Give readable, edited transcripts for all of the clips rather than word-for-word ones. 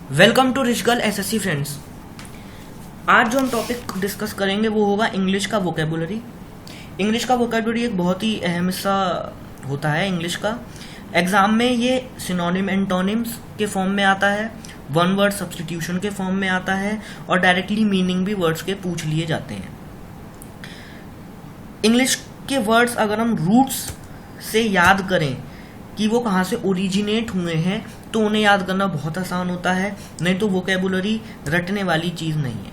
Welcome to रिशगल SSC friends. आज जो हम टॉपिक डिस्कस करेंगे वो होगा इंग्लिश का वोकेबुलरी। इंग्लिश का वोकेबुलरी एक बहुत ही अहम हिस्सा होता है इंग्लिश का। एग्जाम में ये सिनोनिम एंटोनिम्स के फॉर्म में आता है, वन वर्ड सब्स्टिट्यूशन के फॉर्म में आता है और डायरेक्टली मीनिंग भी वर्ड्स के पूछ लिए जाते हैं। इंग्लिश के वर्ड्स अगर हम रूट्स से याद करें कि वो कहाँ से ओरिजिनेट हुए हैं तो उन्हें याद करना बहुत आसान होता है, नहीं तो वोकेबुलरी रटने वाली चीज़ नहीं है।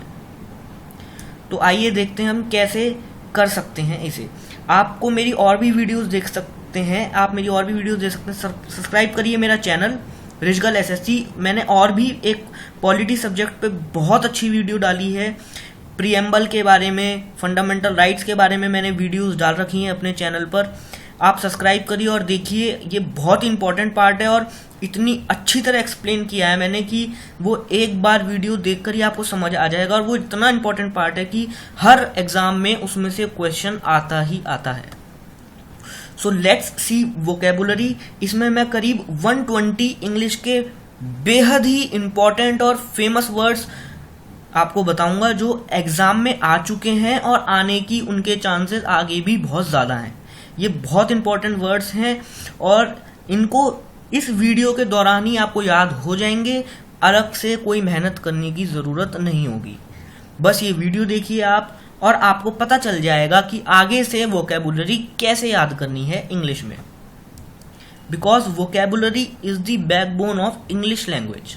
तो आइए देखते हैं हम कैसे कर सकते हैं इसे। आपको मेरी और भी वीडियोस देख सकते हैं, आप मेरी और भी वीडियोस देख सकते हैं। सब्सक्राइब करिए मेरा चैनल रिशगल एसएससी। मैंने और भी एक पॉलिटी सब्जेक्ट पे बहुत अच्छी वीडियो डाली है। प्रीएम्बल के बारे में, फंडामेंटल राइट्स के बारे में मैंने वीडियोस डाल रखी हैं अपने चैनल पर। आप सब्सक्राइब करिए और देखिए, ये बहुत इंपॉर्टेंट पार्ट है और इतनी अच्छी तरह एक्सप्लेन किया है मैंने कि वो एक बार वीडियो देखकर ही आपको समझ आ जाएगा। और वो इतना इंपॉर्टेंट पार्ट है कि हर एग्जाम में उसमें से क्वेश्चन आता ही आता है। So let's see vocabulary. इसमें मैं करीब 120 इंग्लिश के बेहद ही इंपॉर्टेंट और फेमस वर्ड्स आपको बताऊंगा जो एग्जाम में आ चुके हैं और आने की उनके चांसेस आगे भी बहुत ज़्यादा हैं। ये बहुत इंपॉर्टेंट वर्ड्स हैं और इनको इस वीडियो के दौरान ही आपको याद हो जाएंगे। अलग से कोई मेहनत करने की ज़रूरत नहीं होगी। बस ये वीडियो देखिए आप और आपको पता चल जाएगा कि आगे से वोकेबुलरी कैसे याद करनी है इंग्लिश में। Because vocabulary is the backbone of English language.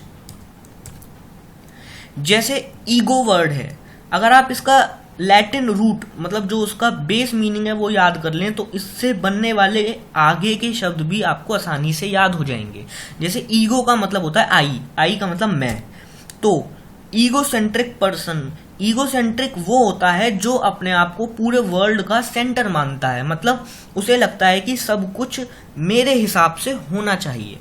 जैसे ईगो वर्ड है, अगर आप इसका लैटिन रूट मतलब जो उसका बेस मीनिंग है वो याद कर लें तो इससे बनने वाले आगे के शब्द भी आपको आसानी से याद हो जाएंगे। जैसे ईगो का मतलब होता है आई का मतलब मैं। तो ईगोसेंट्रिक पर्सन, ईगोसेंट्रिक वो होता है जो अपने आप को पूरे वर्ल्ड का सेंटर मानता है, मतलब उसे लगता है कि सब कुछ मेरे हिसाब से होना चाहिए।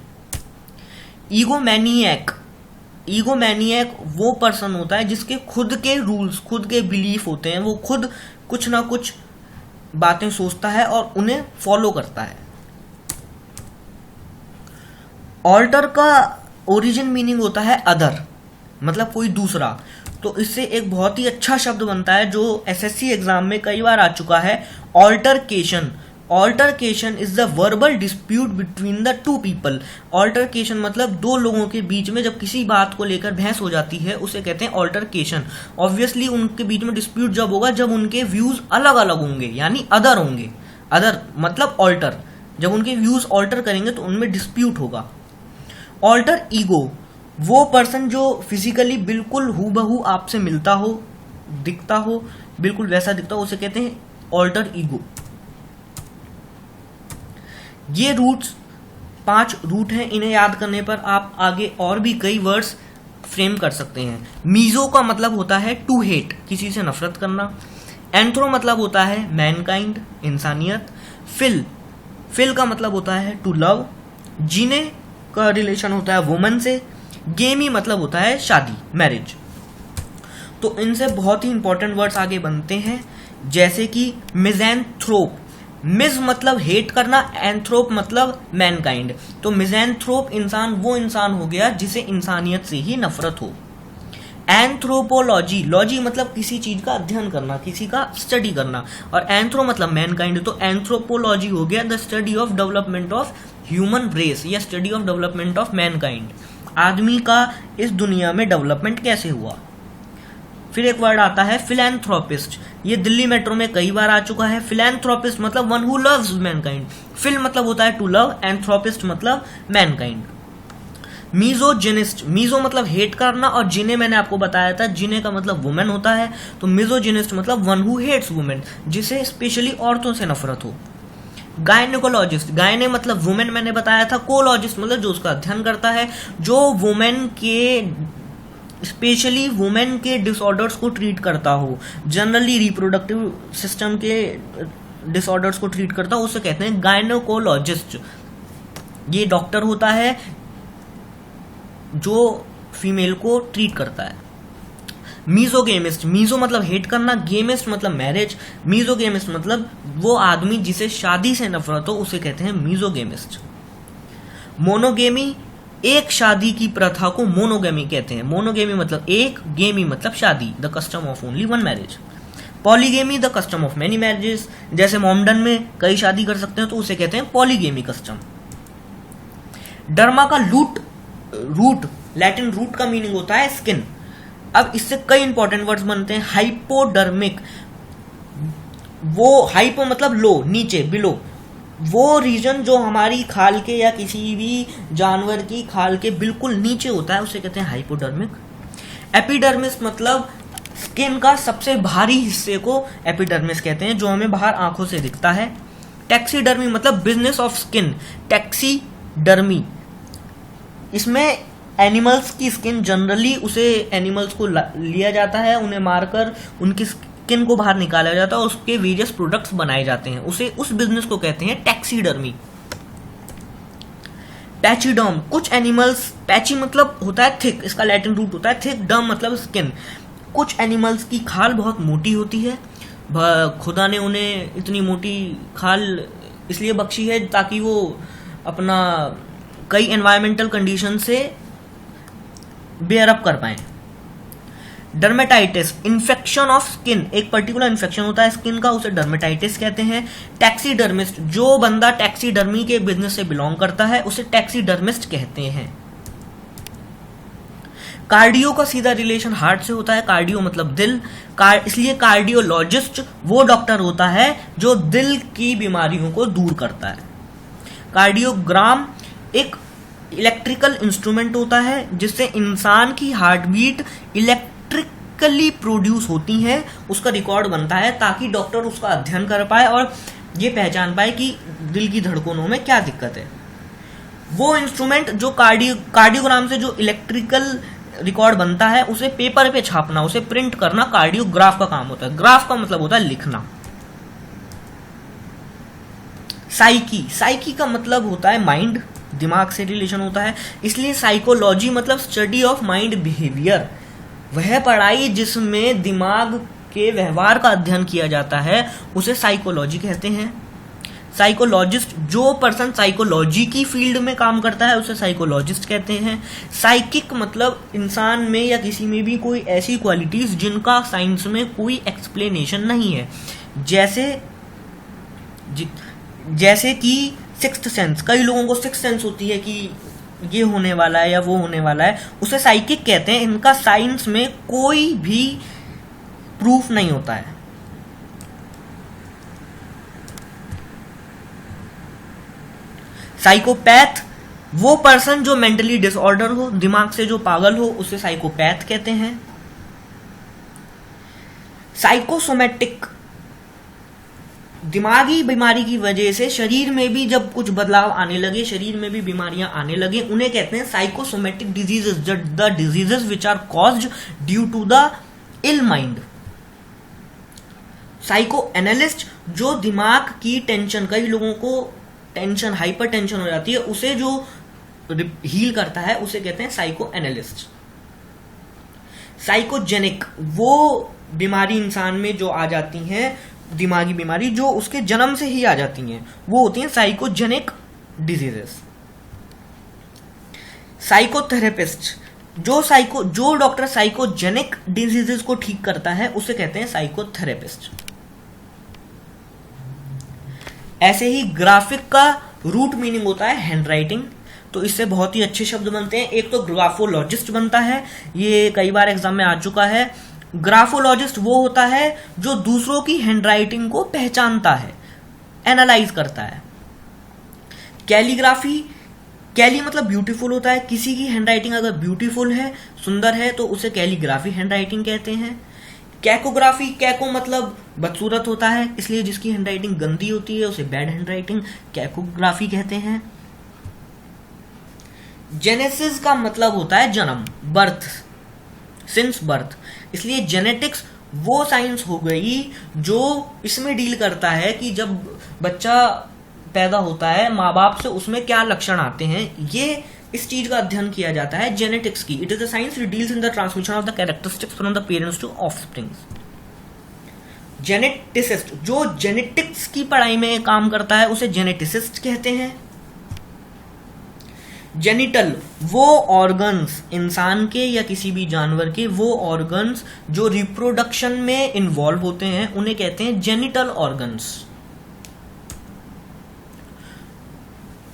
ईगोमैनियक वो पर्सन होता है जिसके खुद के रूल्स, खुद के बिलीफ होते हैं। वो खुद कुछ ना कुछ बातें सोचता है और उन्हें फॉलो करता है। ऑल्टर का ओरिजिन मीनिंग होता है अदर, मतलब कोई दूसरा। तो इससे एक बहुत ही अच्छा शब्द बनता है जो एसएससी एग्जाम में कई बार आ चुका है, altercation. Altercation is the verbal dispute between the two people. Altercation मतलब दो लोगों के बीच में जब किसी बात को लेकर बहस हो जाती है उसे कहते हैं ऑल्टरकेशन। ऑब्वियसली उनके बीच में डिस्प्यूट जब होगा जब उनके व्यूज अलग अलग होंगे, यानी अदर होंगे। अदर मतलब ऑल्टर, जब उनके व्यूज ऑल्टर करेंगे तो उनमें डिस्प्यूट होगा। ऑल्टर ईगो, वो पर्सन जो फिजिकली बिल्कुल हूबहू आपसे मिलता हो, दिखता हो, बिल्कुल वैसा दिखता हो, उसे कहते हैं ऑल्टर ईगो। ये रूट्स 5 रूट हैं, इन्हें याद करने पर आप आगे और भी कई वर्ड्स फ्रेम कर सकते हैं। मीजो का मतलब होता है टू हेट, किसी से नफरत करना। एंथ्रो मतलब होता है मैनकाइंड, इंसानियत। फिल का मतलब होता है टू लव। जीने का रिलेशन होता है वुमन से। गेमी मतलब होता है शादी, मैरिज। तो इनसे बहुत ही इंपॉर्टेंट वर्ड्स आगे बनते हैं, जैसे कि मिज़ैंथ्रोप। मिज मतलब हेट करना, एंथ्रोप मतलब मैनकाइंड। तो मिज़ैंथ्रोप इंसान वो इंसान हो गया जिसे इंसानियत से ही नफरत हो। एंथ्रोपोलॉजी, लॉजी मतलब किसी चीज का अध्ययन करना, किसी का स्टडी करना, और एंथ्रो मतलब मैनकाइंड। तो एंथ्रोपोलॉजी हो गया the study of development of human race या study of development of mankind. आदमी का इस दुनिया में डेवलपमेंट कैसे हुआ। फिर एक वर्ड आता है फिलैंथ्रोपिस्ट। ये दिल्ली मेट्रो में कई बार आ चुका है। फिलैंथ्रोपिस्ट मतलब one who loves mankind. Phil मतलब होता है टू लव, एंथ्रोपिस्ट मतलब मैनकाइंड। मिजोजिनिस्ट, मिजो मतलब हेट करना और जिने मैंने आपको बताया था, जिने का मतलब वुमेन होता है। तो मिजोजिनिस्ट मतलब वन हु हेट्स वुमेन, जिसे स्पेशली औरतों से नफरत हो। गायनेकोलॉजिस्ट, गायने मतलब वुमेन मैंने बताया था। कोलॉजिस्ट मतलब जो उसका अध्ययन करता है, जो वुमेन के स्पेशली वुमेन के डिसऑर्डर्स को ट्रीट करता हो, जनरली रिप्रोडक्टिव सिस्टम के डिसऑर्डर्स को ट्रीट करता हो, उसे कहते हैं गायनेकोलॉजिस्ट। ये डॉक्टर होता है जो फीमेल को ट्रीट करता है। मीजोगेमिस्ट, मीजो मतलब हेट करना, गेमिस्ट मतलब मैरिज। मीजोगेमिस्ट मतलब वो आदमी जिसे शादी से नफरत हो, उसे कहते हैं मीजोगेमिस्ट। मोनोगेमी एक शादी की प्रथा को मोनोगेमी कहते हैं। मोनोगेमी मतलब एक, गेमी मतलब शादी, the custom of only one marriage. Polygamy the custom of many marriages, जैसे मोमडन में कई शादी कर सकते हैं तो उसे कहते हैं पॉलीगेमी कस्टम। डर्मा का रूट लैटिन रूट का मीनिंग होता है स्किन। अब इससे कई इंपॉर्टेंट वर्ड्स बनते हैं। हाइपोडर्मिक, वो हाइपो मतलब लो, नीचे, बिलो, वो रीजन जो हमारी खाल के या किसी भी जानवर की खाल के बिल्कुल नीचे होता है उसे कहते हैं हाइपोडर्मिक। एपिडर्मिस मतलब स्किन का सबसे भारी हिस्से को एपिडर्मिस कहते हैं, जो हमें बाहर आंखों से दिखता है। टैक्सीडर्मी मतलब बिजनेस ऑफ स्किन, टैक्सीडर्मी, इसमें एनिमल्स की स्किन जनरली उसे एनिमल्स को लिया जाता है, उन्हें मारकर उनकी स्किन को बाहर निकाला जाता है और उसके वेरियस प्रोडक्ट्स बनाए जाते हैं, उसे उस बिजनेस को कहते हैं टैक्सीडर्मी। पैचीडर्म, कुछ एनिमल्स, पैची मतलब होता है थिक, इसका लैटिन रूट होता है थिक, डर्म मतलब स्किन। कुछ एनिमल्स की खाल बहुत मोटी होती है, खुदा ने उन्हें इतनी मोटी खाल इसलिए बख्शी है ताकि वो अपना कई एनवायरमेंटल कंडीशन से बेयर अप कर पाए। डर्मेटाइटिस, इन्फेक्शन ऑफ स्किन, एक पर्टिकुलर इन्फेक्शन होता है स्किन का, उसे डर्मेटाइटिस कहते हैं। टैक्सीडर्मिस्ट, जो बंदा टैक्सीडर्मी के बिजनेस से बिलोंग करता है उसे टैक्सीडर्मिस्ट कहते हैं। कार्डियो का सीधा रिलेशन हार्ट से होता है, कार्डियो मतलब दिल, इसलिए कार्डियोलॉजिस्ट वो डॉक्टर होता है जो दिल की बीमारियों को दूर करता है। कार्डियोग्राम एक इलेक्ट्रिकल इंस्ट्रूमेंट होता है जिससे इंसान की हार्ट बीट इलेक्ट्रिकली प्रोड्यूस होती है, उसका रिकॉर्ड बनता है ताकि डॉक्टर उसका अध्ययन कर पाए और ये पहचान पाए कि दिल की धड़कनों में क्या दिक्कत है। वो इंस्ट्रूमेंट जो कार्डियोग्राम से जो इलेक्ट्रिकल रिकॉर्ड बनता है उसे पेपर पे छापना, उसे प्रिंट करना कार्डियोग्राफ का काम होता है। ग्राफ का मतलब होता है लिखना। साइकी का मतलब होता है माइंड, दिमाग से रिलेशन होता है, इसलिए साइकोलॉजी मतलब स्टडी ऑफ माइंड बिहेवियर, वह पढ़ाई जिसमें दिमाग के व्यवहार का अध्ययन किया जाता है उसे साइकोलॉजी कहते हैं। साइकोलॉजिस्ट, जो पर्सन साइकोलॉजी की फील्ड में काम करता है उसे साइकोलॉजिस्ट कहते हैं। साइकिक मतलब इंसान में या किसी में भी कोई ऐसी क्वालिटीज जिनका साइंस में कोई एक्सप्लेनेशन नहीं है, जैसे कि सिक्स्थ सेंस, कई लोगों को सिक्स्थ सेंस होती है कि ये होने वाला है या वो होने वाला है, उसे साइकिक कहते हैं। इनका साइंस में कोई भी प्रूफ नहीं होता है। साइकोपैथ, वो पर्सन जो मेंटली डिसऑर्डर हो, दिमाग से जो पागल हो, उसे साइकोपैथ कहते हैं। साइकोसोमेटिक, दिमागी बीमारी की वजह से शरीर में भी जब कुछ बदलाव आने लगे, शरीर में भी बीमारियां आने लगे, उन्हें कहते हैं psychosomatic diseases, the diseases which are caused due to the ill mind. Psychoanalyst, जो दिमाग की टेंशन, कई लोगों को टेंशन, हाइपर टेंशन हो जाती है, उसे जो हील करता है उसे कहते हैं साइको एनालिस्ट। साइकोजेनिक, वो बीमारी इंसान में जो आ जाती हैं, दिमागी बीमारी जो उसके जन्म से ही आ जाती हैं, वो होती हैं साइकोजेनिक डिजीजेस। साइकोथेरेपिस्ट, जो डॉक्टर साइकोजेनिक डिजीजेस को ठीक करता है उसे कहते हैं साइकोथेरेपिस्ट। ऐसे ही ग्राफिक का रूट मीनिंग होता है हैंडराइटिंग, तो इससे बहुत ही अच्छे शब्द बनते हैं। एक तो ग्राफोलॉजिस्ट बनता है, ये कई बार एग्जाम में आ चुका है। ग्राफोलॉजिस्ट वो होता है जो दूसरों की हैंडराइटिंग को पहचानता है, एनालाइज करता है। कैलीग्राफी, कैली मतलब ब्यूटीफुल होता है, किसी की हैंडराइटिंग अगर ब्यूटीफुल है, सुंदर है, तो उसे कैलीग्राफी हैंडराइटिंग कहते हैं। कैकोग्राफी, कैको मतलब बदसूरत होता है, इसलिए जिसकी हैंडराइटिंग गंदी होती है उसे बैड हैंडराइटिंग कैकोग्राफी कहते हैं। जेनेसिस का मतलब होता है जन्म, बर्थ, सिंस बर्थ, इसलिए जेनेटिक्स वो साइंस हो गई जो इसमें डील करता है कि जब बच्चा पैदा होता है, माँ बाप से उसमें क्या लक्षण आते हैं, ये इस चीज का अध्ययन किया जाता है जेनेटिक्स की। It is a science which deals in the transmission of the characteristics from the parents to offsprings. Geneticist, जो जेनेटिक्स की पढ़ाई में काम करता है उसे जेनेटिसिस्ट कहते हैं। जेनिटल वो ऑर्गन्स, इंसान के या किसी भी जानवर के वो ऑर्गन्स जो रिप्रोडक्शन में इन्वॉल्व होते हैं उन्हें कहते हैं जेनिटल ऑर्गन्स।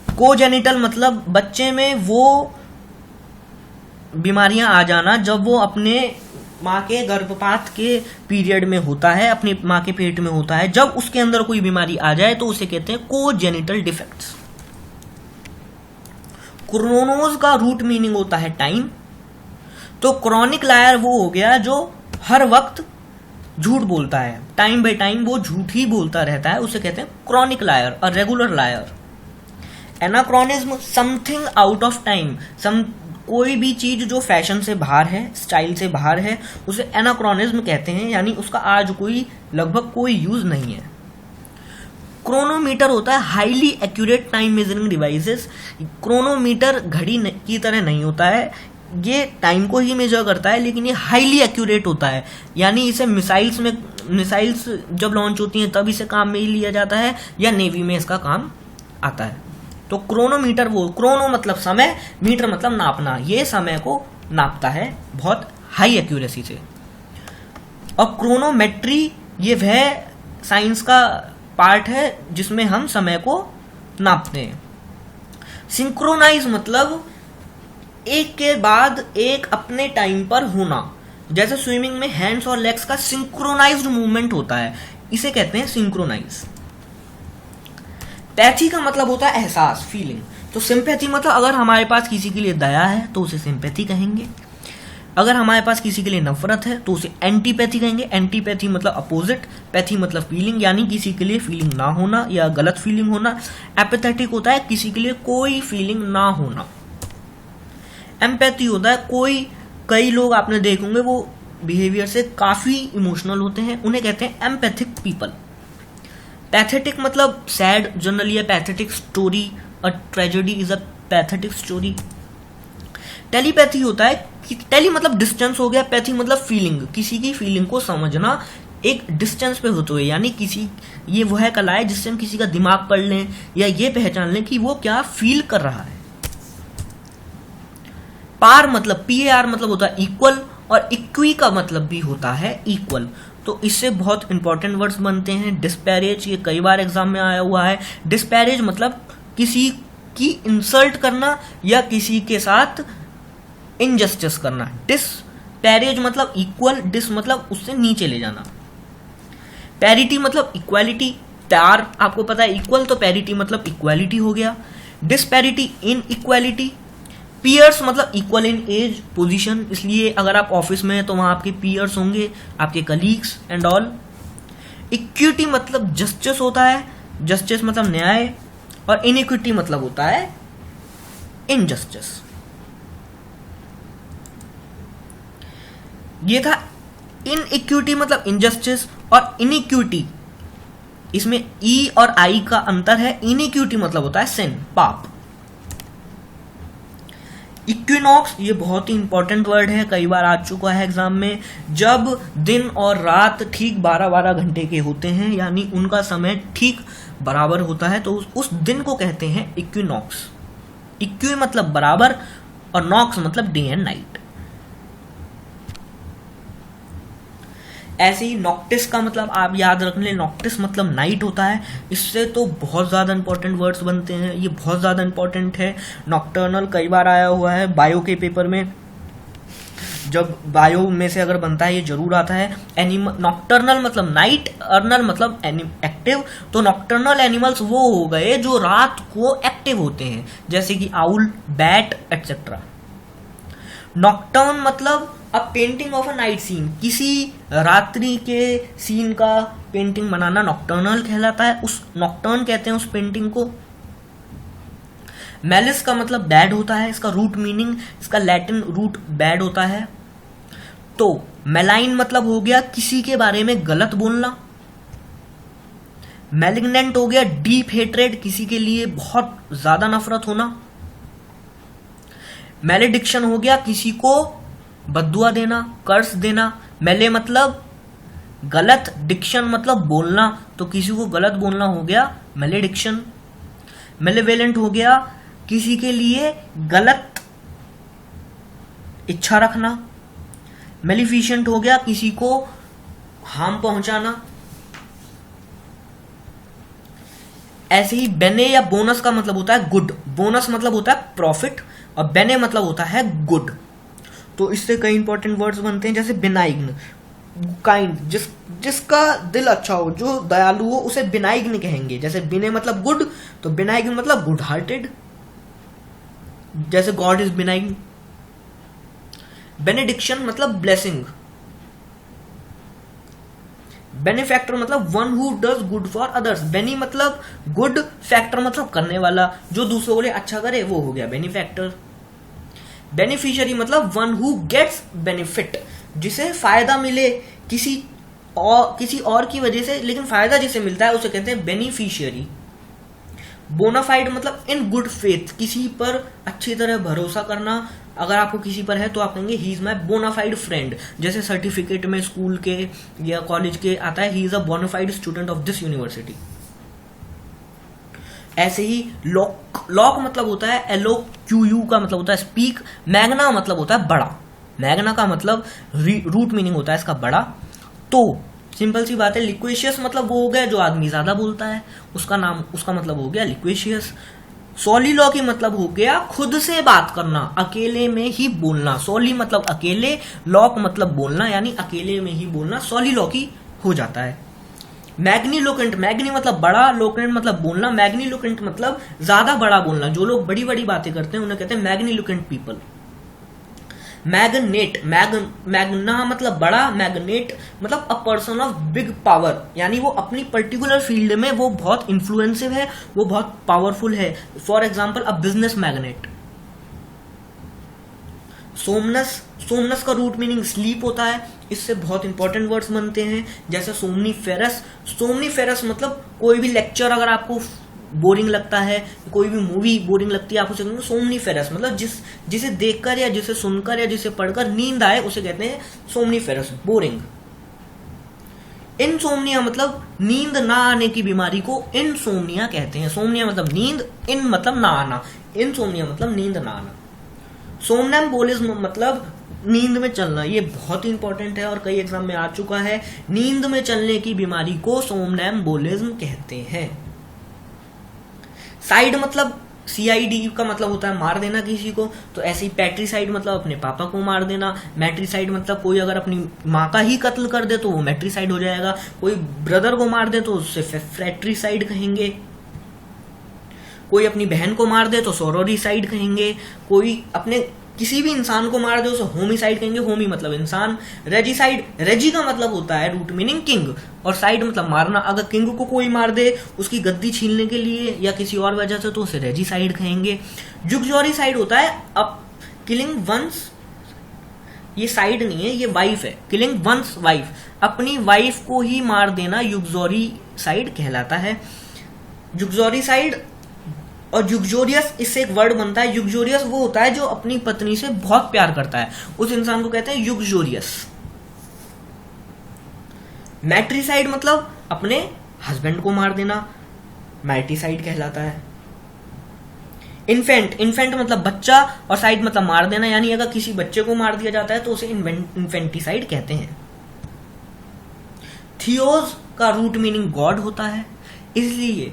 कोजेनिटल मतलब बच्चे में वो बीमारियां आ जाना जब वो अपने माँ के गर्भपात के पीरियड में होता है, अपनी माँ के पेट में होता है, जब उसके अंदर कोई बीमारी आ जाए तो उसे कहते हैं कोजेनिटल डिफेक्ट्स। क्रोनोस का रूट मीनिंग होता है टाइम, तो क्रॉनिक लायर वो हो गया जो हर वक्त झूठ बोलता है, टाइम बाय टाइम वो झूठ ही बोलता रहता है, उसे कहते हैं क्रॉनिक लायर और regular liar. Anachronism something out of time, कोई भी चीज जो फैशन से बाहर है, स्टाइल से बाहर है, उसे एनाक्रोनिज्म कहते हैं, यानी उसका आज लगभग कोई यूज नहीं है। क्रोनोमीटर होता है highly accurate time measuring devices. Chronometer घड़ी की तरह नहीं होता है, ये टाइम को ही मेजर करता है, लेकिन ये हाईली एक्यूरेट होता है, यानी इसे मिसाइल्स जब लॉन्च होती हैं तब इसे काम में ही लिया जाता है, या नेवी में इसका काम आता है। तो क्रोनोमीटर वो, क्रोनो मतलब समय, मीटर मतलब नापना, ये समय को नापता है बहुत हाई एक्यूरेसी से। और क्रोनोमेट्री ये वह साइंस का पार्ट है जिसमें हम समय को नापते हैं। सिंक्रोनाइज मतलब एक के बाद एक अपने टाइम पर होना, जैसे स्विमिंग में हैंड्स और लेग्स का सिंक्रोनाइज्ड मूवमेंट होता है, इसे कहते हैं सिंक्रोनाइज। पैथी का मतलब होता है एहसास, फीलिंग। तो सिंपैथी मतलब अगर हमारे पास किसी के लिए दया है तो उसे सिंपैथी कहेंगे, अगर हमारे पास किसी के लिए नफरत है तो उसे एंटीपैथी कहेंगे। एंटीपैथी मतलब अपोजिट, पैथी मतलब फीलिंग, यानी किसी के लिए फीलिंग ना होना या गलत फीलिंग होना। एपैथेटिक होता है किसी के लिए कोई फीलिंग ना होना। एम्पैथी होता है कई लोग आपने देखे होंगे वो बिहेवियर से काफी इमोशनल होते हैं, उन्हें कहते हैं एम्पैथिक पीपल। पैथेटिक मतलब sad, generally a pathetic story, a tragedy is a pathetic story. Telepathy होता है कि टेली मतलब डिस्टेंस हो गया, पैथी मतलब फीलिंग, किसी की फीलिंग को समझना एक डिस्टेंस पे होते हुए, यानी ये वो है कला है जिससे हम किसी का दिमाग पढ़ लें या ये पहचान लें कि वो क्या फील कर रहा है। पार मतलब PAR मतलब होता है इक्वल, और इक्वी का मतलब भी होता है इक्वल। तो इससे बहुत इंपॉर्टेंट वर्ड्स बनते हैं। डिस्पैरेज, ये कई बार एग्जाम में आया हुआ है। डिस्पैरेज मतलब किसी की इंसल्ट करना या किसी के साथ इनजस्टिस करना। डिस्पैरेज मतलब इक्वल, डिस मतलब उससे नीचे ले जाना। पैरिटी मतलब इक्वालिटी, प्यार आपको पता है इक्वल, तो पैरिटी मतलब इक्वालिटी हो गया। डिस्पैरिटी इन इक्वालिटी। पीयर्स मतलब इक्वल इन एज, पोजीशन, इसलिए अगर आप ऑफिस में हैं तो वहां आपके पीयर्स होंगे, आपके कलीग्स एंड ऑल। इक्विटी मतलब जस्टिस होता है, जस्टिस मतलब न्याय, और इनइक्विटी मतलब होता है इनजस्टिस। ये था इनइक्विटी मतलब इनजस्टिस, और इनइक्विटी इसमें ई और आई का अंतर है। इनइक्विटी मतलब होता है सिन, पाप। इक्विनॉक्स, ये बहुत ही इंपॉर्टेंट वर्ड है, कई बार आ चुका है एग्जाम में। जब दिन और रात ठीक 12-12 घंटे के होते हैं, यानी उनका समय ठीक बराबर होता है, तो उस दिन को कहते हैं इक्विनॉक्स। इक्वी मतलब बराबर, और नॉक्स मतलब डे एंड नाइट। ऐसे ही नॉक्टिस का मतलब आप याद रख लें, नॉक्टिस मतलब नाइट होता है। इससे तो बहुत ज़्यादा इंपॉर्टेंट वर्ड्स बनते हैं, ये बहुत ज़्यादा इंपॉर्टेंट है। नॉक्टर्नल कई बार आया हुआ है बायो के पेपर में, जब बायो में से अगर बनता है ये जरूर आता है। एनिमल, नॉक्टर्नल मतलब नाइट, अर्नल मतलब एक्टिव। तो नॉक्टर्नल एनिमल्स वो हो गए जो रात को एक्टिव होते हैं, जैसे कि आउल, बैट एटसेट्रा। नॉक्टर्न मतलब a painting of a night scene, किसी रात्रि के सीन का पेंटिंग बनाना नॉक्टर्नल कहलाता है, उस नॉक्टर्न कहते हैं उस पेंटिंग को। मैलिस का मतलब बैड होता है, इसका रूट मीनिंग, इसका लैटिन रूट बैड होता है। तो मैलाइन मतलब हो गया किसी के बारे में गलत बोलना। मैलिग्नेंट हो गया डीप हेट्रेड, किसी के लिए बहुत ज्यादा नफरत होना। मैलेडिक्शन हो गया किसी को बद्दुआ देना, कर्स देना। मेले मतलब गलत, डिक्शन मतलब बोलना, तो किसी को गलत बोलना हो गया मेलेडिक्शन। मेलेवेलेंट हो गया किसी के लिए गलत इच्छा रखना। मेलिफिशेंट हो गया किसी को हार्म पहुंचाना। ऐसे ही बेने या बोनस का मतलब होता है गुड। बोनस मतलब होता है प्रॉफिट और बेने मतलब होता है गुड। तो इससे कई इंपॉर्टेंट वर्ड्स बनते हैं, जैसे बिनाइग्न, काइंड, जिसका दिल अच्छा हो, जो दयालु हो, उसे बिनाइग्न कहेंगे। जैसे बिने मतलब गुड, तो बिनाइग्न मतलब गुड हार्टेड, जैसे गॉड इज बिनाइग्न। बेनेडिक्शन मतलब ब्लेसिंग। बेनिफैक्टर मतलब one who does good for others. Bene मतलब गुड, फैक्टर मतलब करने वाला, जो दूसरों के लिए अच्छा करे वो हो गया बेनिफैक्टर। बेनिफिशियरी मतलब वन हु गेट्स बेनिफिट, जिसे फायदा मिले किसी और की वजह से, लेकिन फायदा जिसे मिलता है उसे कहते हैं बेनिफिशियरी। बोनाफाइड मतलब इन गुड फेथ, किसी पर अच्छी तरह भरोसा करना। अगर आपको किसी पर है तो आप कहेंगे he is my bona fide friend. जैसे सर्टिफिकेट में स्कूल के या कॉलेज के आता है he is a bona fide student of this university. ऐसे ही लॉक मतलब होता है LOQU का मतलब होता है स्पीक। मैग्ना मतलब होता है बड़ा। मैग्ना का मतलब रूट मीनिंग होता है इसका बड़ा। तो सिंपल सी बात है, लिक्वेशियस मतलब वो हो गया जो आदमी ज्यादा बोलता है, उसका मतलब हो गया लिक्वेशियस। सोलिलॉकी मतलब हो गया खुद से बात करना, अकेले में ही बोलना। सोली मतलब अकेले, लॉक मतलब बोलना, यानी अकेले में ही बोलना सोलिलॉकी हो जाता है। मैग्नीलोकेंट, मैग्नी मतलब बड़ा, लोकेंट मतलब बोलना। मैग्नीलोकेंट मतलब ज्यादा बड़ा बोलना, जो लोग बड़ी बड़ी बातें करते हैं उन्हें कहते हैं मैग्नीलोकेंट पीपल। मैग्नेट, मैग्ना मतलब बड़ा, मैग्नेट मतलब a person of big power, यानी वो अपनी पर्टिकुलर फील्ड में वो बहुत इन्फ्लुएंसिव है, वो बहुत पावरफुल है। For example a business magnet. Somanas का रूट मीनिंग स्लीप होता है। इससे बहुत इंपॉर्टेंट वर्ड्स बनते हैं, जैसे सोमनीफेरस मतलब कोई भी लेक्चर अगर आपको बोरिंग लगता है, कोई भी मूवी बोरिंग लगती है, आप उसे कहेंगे सोमनीफेरस। मतलब जिसे देखकर या जिसे सुनकर या जिसे पढ़कर नींद आए उसे कहते हैं सोमनीफेरस, बोरिंग। इनसोमनिया मतलब नींद ना आने की बीमारी को इनसोमनिया कहते हैं। सोमनिया मतलब नींद, इन मतलब ना आना, इनसोमनिया मतलब नींद ना आना। सोमनैम्बुलिज्म मतलब नींद में चलना। ये बहुत ही इंपॉर्टेंट है और कई एग्जाम में आ चुका है। नींद में चलने की बीमारी को सोमनैम्बुलिज्म कहते हैं। साइड मतलब CID का मतलब होता है मार देना किसी को, तो ऐसे ही पैट्रीसाइड मतलब अपने पापा को मार देना। मैट्रीसाइड मतलब कोई अगर अपनी माँ का ही कत्ल कर दे तो वो मैट्रीसाइड हो जाएगा। कोई ब्रदर को मार दे तो उससे फ्रैट्रीसाइड कहेंगे। कोई अपनी बहन को मार दे तो सोरोरीसाइड कहेंगे। कोई अपने किसी भी इंसान को मार दे उसे होमिसाइड कहेंगे। होमी मतलब इंसान। रेजिसाइड, रेजी का मतलब होता है रूट मीनिंग किंग, और साइड मतलब मारना। अगर किंग को कोई मार दे उसकी गद्दी छीनने के लिए या किसी और वजह से तो उसे रेजिसाइड कहेंगे। जुगजोरीसाइड होता है अब किलिंग वंस, ये साइड नहीं है, ये वाइफ है। किलिंग वंस वाइफ, अपनी वाइफ को ही मार देना युगजोरीसाइड कहलाता है। जुगजोरीसाइड और जुगजोरियस, इससे एक वर्ड बनता है। युगजोरियस वो होता है जो अपनी पत्नी से बहुत प्यार करता है, उस इंसान को कहते हैं युगजोरियस। मैट्रीसाइड मतलब अपने हस्बैंड को मार देना, मैट्रीसाइड कहलाता है। इन्फेंट मतलब बच्चा और साइड मतलब मार देना, यानी अगर किसी बच्चे को मार दिया जाता है तो उसे इन्फेंटिसाइड कहते हैं। थियोस का रूट मीनिंग गॉड होता है, इसलिए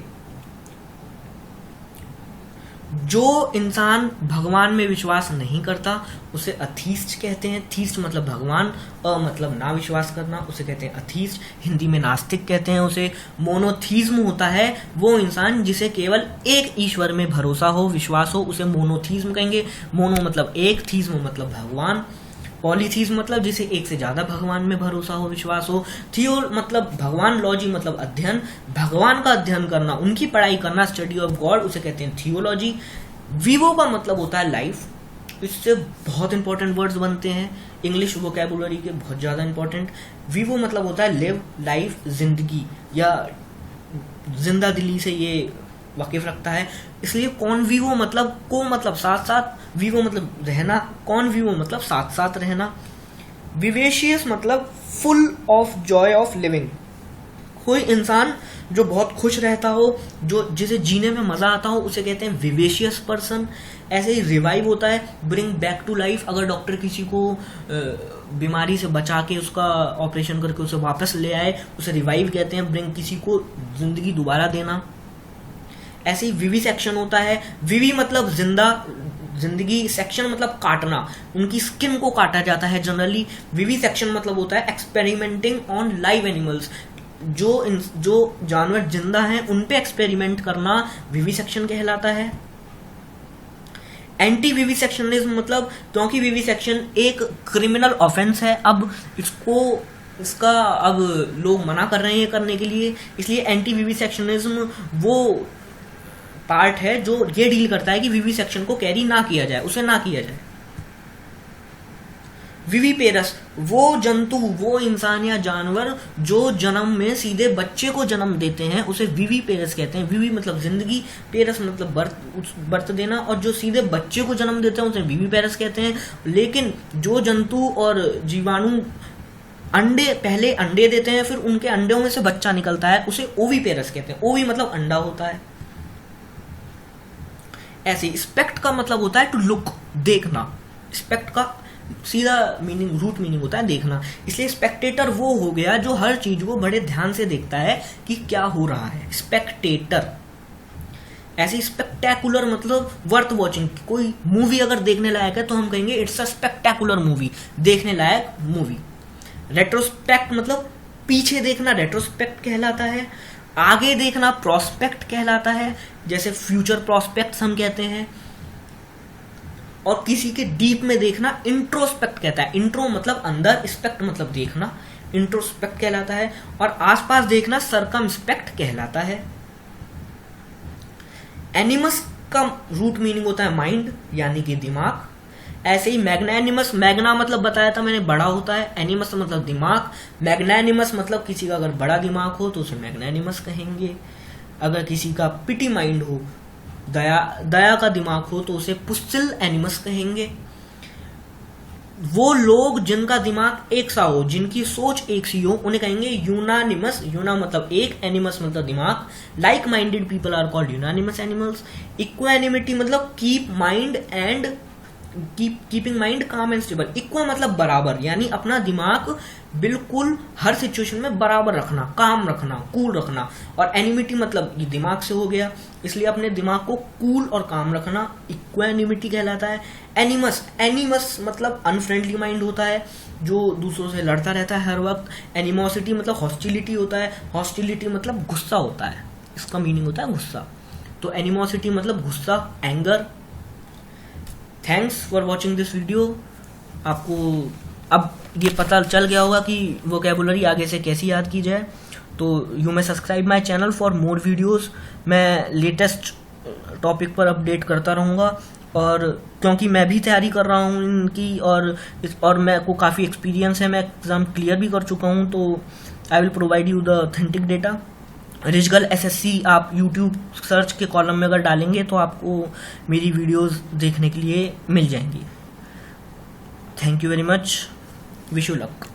जो इंसान भगवान में विश्वास नहीं करता उसे अथीस्ट कहते हैं। थीस्ट मतलब भगवान, मतलब ना विश्वास करना, उसे कहते हैं अथीस्ट। हिंदी में नास्तिक कहते हैं उसे। मोनोथीज्म होता है वो इंसान जिसे केवल एक ईश्वर में भरोसा हो, विश्वास हो, उसे मोनोथीज्म कहेंगे। मोनो मतलब एक, थीज्म मतलब भगवान। पॉलीथीज्म मतलब जिसे एक से ज्यादा भगवान में भरोसा हो, विश्वास हो। थियो मतलब भगवान, लॉजी मतलब अध्ययन, भगवान का अध्ययन करना, उनकी पढ़ाई करना, स्टडी ऑफ गॉड, उसे कहते हैं थियोलॉजी। विवो का मतलब होता है लाइफ। इससे बहुत इंपॉर्टेंट वर्ड्स बनते हैं इंग्लिश वोकैबुलरी के, बहुत ज्यादा इंपॉर्टेंट। विवो मतलब होता है लिव, लाइफ, जिंदगी या जिंदा दिली से ये वाकिफ रखता है। इसलिए कॉन विवो मतलब को मतलब साथ साथ, विवो मतलब रहना, कॉन विवो मतलब साथ साथ रहना। विवेशियस मतलब full of Joy of living, कोई इंसान जो बहुत खुश रहता हो, जो जिसे जीने में मजा आता हो, उसे कहते हैं विवेशियस पर्सन। ऐसे ही रिवाइव होता है ब्रिंग बैक टू लाइफ, अगर डॉक्टर किसी को बीमारी से बचा के उसका ऑपरेशन करके उसे वापस ले आए, उसे रिवाइव कहते हैं, ब्रिंग किसी को जिंदगी दोबारा देना। ऐसे ही विविसेक्शन होता है, विवि मतलब जिंदगी, सेक्शन मतलब काटना, उनकी स्किन को काटा जाता है जनरली। विविसेक्शन मतलब होता है एक्सपेरिमेंटिंग ऑन लाइव एनिमल्स, जो जानवर जिंदा हैं उन पे एक्सपेरिमेंट करना विविसेक्शन कहलाता है। एंटी विविसेक्शनिज्म मतलब, क्योंकि विविसेक्शन एक क्रिमिनल ऑफेंस है, अब इसका अब लोग मना कर रहे हैं करने के लिए, इसलिए एंटी विविसेक्शनिज्म वो पार्ट है जो ये डील करता है कि विविसेक्शन को कैरी ना किया जाए, उसे ना किया जाए। विविपेरस वो जंतु, वो इंसान या जानवर जो जन्म में सीधे बच्चे को जन्म देते हैं, उसे विविपेरस कहते हैं। विवि मतलब जिंदगी, पेरस मतलब बर्थ देना, और जो सीधे बच्चे को जन्म देते हैं उसे विविपेरस कहते हैं। लेकिन जो जंतु और जीवाणु पहले अंडे देते हैं, फिर उनके अंडों में से बच्चा निकलता है, उसे ओविपेरस कहते हैं। ओवी मतलब अंडा होता है। ऐसे स्पेक्ट का मतलब होता है टू लुक, देखना। स्पेक्ट का सीधा मीनिंग, रूट मीनिंग होता है देखना, इसलिए स्पेक्टेटर वो हो गया जो हर चीज को बड़े ध्यान से देखता है कि क्या हो रहा है, स्पेक्टेटर। ऐसे स्पेक्टेकुलर मतलब वर्थ वॉचिंग, कोई मूवी अगर देखने लायक है तो हम कहेंगे इट्स अ स्पेक्टेकुलर मूवी, देखने लायक मूवी। रेट्रोस्पेक्ट मतलब पीछे देखना, रेट्रोस्पेक्ट कहलाता है। आगे देखना प्रोस्पेक्ट कहलाता है, जैसे फ्यूचर प्रोस्पेक्ट्स हम कहते हैं। और किसी के डीप में देखना इंट्रोस्पेक्ट कहता है। इंट्रो मतलब अंदर, स्पेक्ट मतलब देखना, इंट्रोस्पेक्ट कहलाता है। और आसपास देखना सर्कमस्पेक्ट कहलाता है। एनिमस का रूट मीनिंग होता है माइंड, यानी कि दिमाग। ऐसे ही मैग्नानिमस, मैग्ना मतलब बताया था मैंने बड़ा होता है, एनिमस मतलब दिमाग, मैग्नानिमस मतलब किसी का अगर बड़ा दिमाग हो तो उसे मैग्नानिमस कहेंगे। अगर किसी का पिटी माइंड हो, दया का दिमाग हो, तो उसे पुस्सिल एनिमस कहेंगे। वो लोग जिनका दिमाग एक सा हो, जिनकी सोच एक सी हो, उन्हें कहेंगे यूनानिमस। यूना मतलब एक, एनिमस मतलब दिमाग। Like minded people are called unanimous animals. Equanimity मतलब keep mind and keeping mind calm and stable. Equa मतलब बराबर, यानी अपना दिमाग बिल्कुल हर सिचुएशन में बराबर रखना, काम रखना, कूल रखना। और एनिमिटी मतलब ये दिमाग से हो गया, इसलिए अपने दिमाग को कूल और काम रखना इक्वानिमिटी कहलाता है। एनिमस मतलब अनफ्रेंडली माइंड होता है, जो दूसरों से लड़ता रहता है हर वक्त। एनिमोसिटी मतलब हॉस्टिलिटी होता है। हॉस्टिलिटी मतलब गुस्सा होता है, इसका मीनिंग होता है गुस्सा। तो एनिमोसिटी मतलब गुस्सा, anger. Thanks for watching this video. आपको अब ये पता चल गया होगा कि वोकैबुलरी आगे से कैसी याद की जाए। तो you may subscribe my channel for more videos. मैं लेटेस्ट टॉपिक पर अपडेट करता रहूँगा, और क्योंकि मैं भी तैयारी कर रहा हूँ इनकी, और मैं को काफ़ी एक्सपीरियंस है, मैं एग्ज़ाम क्लियर भी कर चुका हूँ, तो I will provide you the authentic data. रिजगल SSC आप यूट्यूब सर्च के कॉलम में अगर डालेंगे तो आपको मेरी वीडियोस देखने के लिए मिल जाएंगी। Thank you very much, wish you luck.